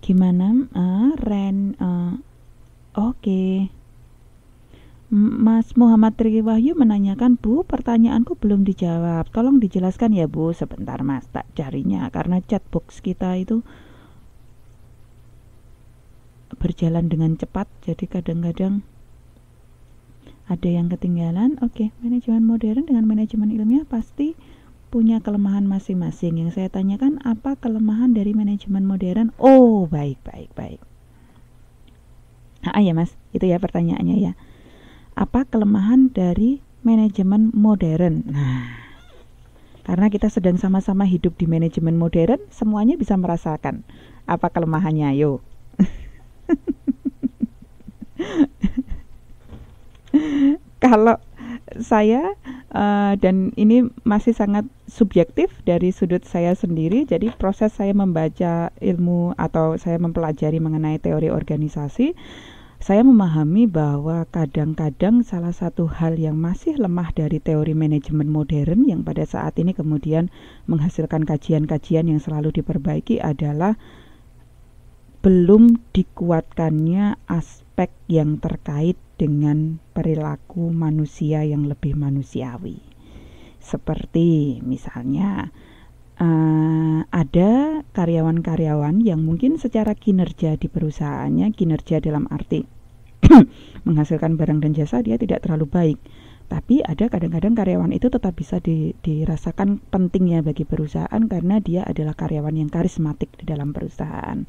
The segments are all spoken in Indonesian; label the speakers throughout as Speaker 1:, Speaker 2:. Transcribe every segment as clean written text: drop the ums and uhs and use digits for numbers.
Speaker 1: Gimana? Oke. Mas Muhammad Tri Wahyu menanyakan, Bu, pertanyaanku belum dijawab. Tolong dijelaskan ya, Bu. Sebentar, Mas, tak carinya. Karena chatbox kita itu berjalan dengan cepat, jadi kadang-kadang ada yang ketinggalan. Oke, manajemen modern dengan manajemen ilmiah pasti punya kelemahan masing-masing. Yang saya tanyakan, apa kelemahan dari manajemen modern? Oh, baik. Ya, Mas, itu ya pertanyaannya ya. Apa kelemahan dari manajemen modern? Nah, karena kita sedang sama-sama hidup di manajemen modern, semuanya bisa merasakan apa kelemahannya. Yo. Kalau saya dan ini masih sangat subjektif dari sudut saya sendiri, jadi proses saya membaca ilmu atau saya mempelajari mengenai teori organisasi, saya memahami bahwa kadang-kadang salah satu hal yang masih lemah dari teori manajemen modern yang pada saat ini kemudian menghasilkan kajian-kajian yang selalu diperbaiki adalah belum dikuatkannya aspek yang terkait dengan perilaku manusia yang lebih manusiawi. Seperti misalnya ada karyawan-karyawan yang mungkin secara kinerja di perusahaannya, kinerja dalam arti menghasilkan barang dan jasa dia tidak terlalu baik, tapi ada kadang-kadang karyawan itu tetap bisa dirasakan pentingnya bagi perusahaan karena dia adalah karyawan yang karismatik di dalam perusahaan.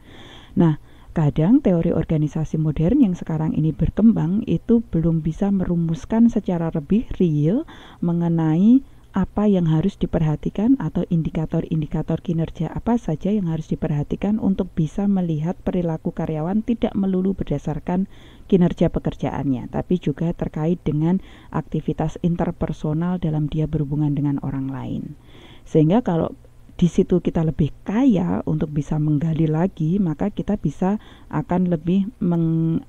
Speaker 1: Nah, kadang teori organisasi modern yang sekarang ini berkembang itu belum bisa merumuskan secara lebih real mengenai apa yang harus diperhatikan atau indikator-indikator kinerja apa saja yang harus diperhatikan untuk bisa melihat perilaku karyawan tidak melulu berdasarkan kinerja pekerjaannya, tapi juga terkait dengan aktivitas interpersonal dalam dia berhubungan dengan orang lain. Sehingga kalau di situ kita lebih kaya untuk bisa menggali lagi, maka kita bisa akan lebih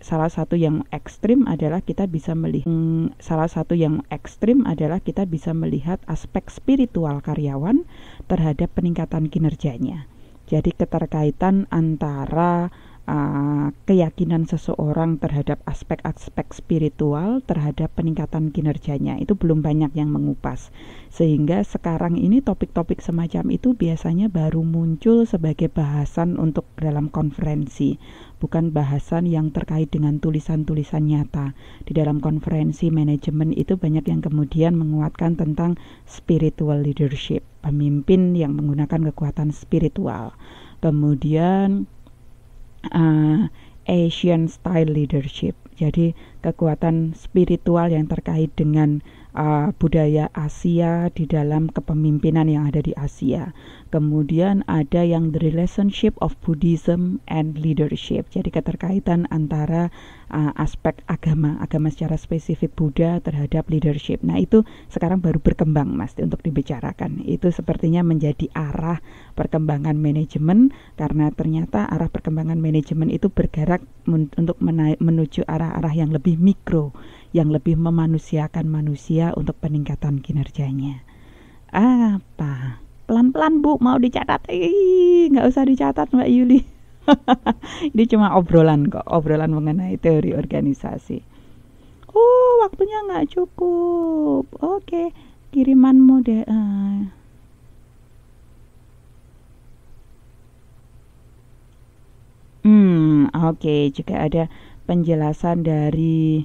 Speaker 1: salah satu yang ekstrim adalah kita bisa melihat aspek spiritual karyawan terhadap peningkatan kinerjanya. Jadi keterkaitan antara keyakinan seseorang terhadap aspek-aspek spiritual terhadap peningkatan kinerjanya itu belum banyak yang mengupas, sehingga sekarang ini topik-topik semacam itu biasanya baru muncul sebagai bahasan untuk dalam konferensi, bukan bahasan yang terkait dengan tulisan-tulisan nyata. Di dalam konferensi manajemen itu banyak yang kemudian menguatkan tentang spiritual leadership, pemimpin yang menggunakan kekuatan spiritual. Kemudian Asian style leadership, jadi kekuatan spiritual yang terkait dengan budaya Asia di dalam kepemimpinan yang ada di Asia. Kemudian ada yang the relationship of Buddhism and leadership, jadi keterkaitan antara aspek agama secara spesifik Buddha terhadap leadership. Nah, itu sekarang baru berkembang, Mas, untuk dibicarakan. Itu sepertinya menjadi arah perkembangan manajemen, karena ternyata arah perkembangan manajemen itu bergerak untuk menuju arah-arah yang lebih mikro, yang lebih memanusiakan manusia untuk peningkatan kinerjanya. Apa? Pelan-pelan, Bu, mau dicatat? Nggak usah dicatat, Mbak Yuli. Ini cuma obrolan kok, obrolan mengenai teori organisasi. Oh, waktunya nggak cukup. Oke, kiriman mode. Oke, juga ada penjelasan dari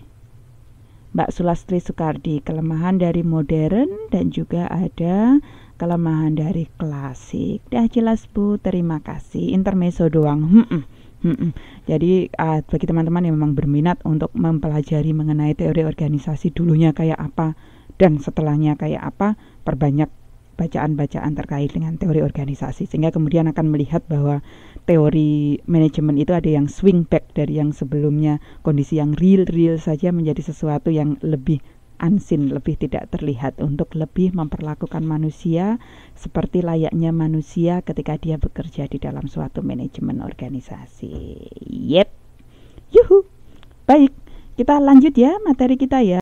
Speaker 1: Mbak Sulastri Soekardi, kelemahan dari modern dan juga ada kelemahan dari klasik. Dah jelas, Bu, terima kasih. Intermezzo doang. Jadi bagi teman-teman yang memang berminat untuk mempelajari mengenai teori organisasi, dulunya kayak apa dan setelahnya kayak apa, perbanyak bacaan-bacaan terkait dengan teori organisasi, sehingga kemudian akan melihat bahwa teori manajemen itu ada yang swing back dari yang sebelumnya, kondisi yang real saja menjadi sesuatu yang lebih unseen, lebih tidak terlihat, untuk lebih memperlakukan manusia seperti layaknya manusia ketika dia bekerja di dalam suatu manajemen organisasi. Yuhu. Baik, kita lanjut ya materi kita ya.